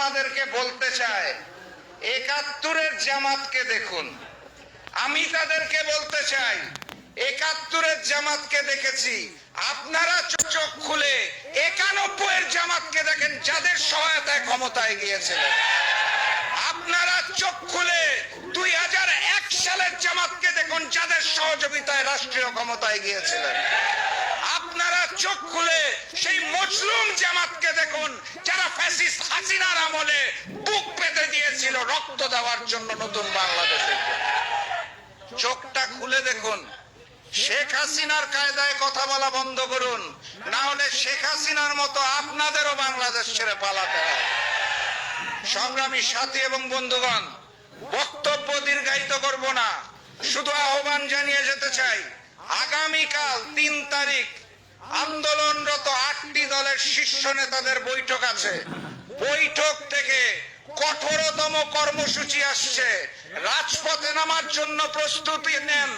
আপনাদেরকে বলতে চাই, ৭১-এর জামাতকে দেখুন। আমি তাদেরকে বলতে চাই, ৭১-এর জামাতকে দেখেছি, আপনারা চোখ খুলে ৯১-এর জামাতকে দেখেন, যাদের সহায়তায় ক্ষমতায় গিয়েছিলেন। আপনারা চোখ খুলে ২০০১ সালের জামাতকে দেখুন, যাদের সহযোগিতায় রাষ্ট্রীয় ক্ষমতায় গিয়েছিলেন। আপনারা চোখ খুলে সেই মজলুম জামাতকে দেখুন, যারা ফ্যাসিস্ট হাসিনার আমলে বুক পেতে দিয়েছিল রক্ত দেওয়ার জন্য নতুন বাংলাদেশে। চোখটা খুলে দেখুন, শেখ হাসিনার কায়দায় কথা বলা বন্ধ করুন, না হলে শেখ হাসিনার মতো আপনাদেরও বাংলাদেশ ছেড়ে পালাতে হয়। সংগ্রামী সাথী এবং বন্ধুগণ, বক্তব্য দীর্ঘায়িত করব না, শুধু আহ্বান জানিয়ে যেতে চাই, আগামীকাল ৩ তারিখ আন্দোলনরত ৮টি দলের শীর্ষ নেতাদের বৈঠক আছে। বৈঠক থেকে কঠোরতম কর্মসূচি আসছে। রাজপথে নামার জন্য প্রস্তুতি নেন।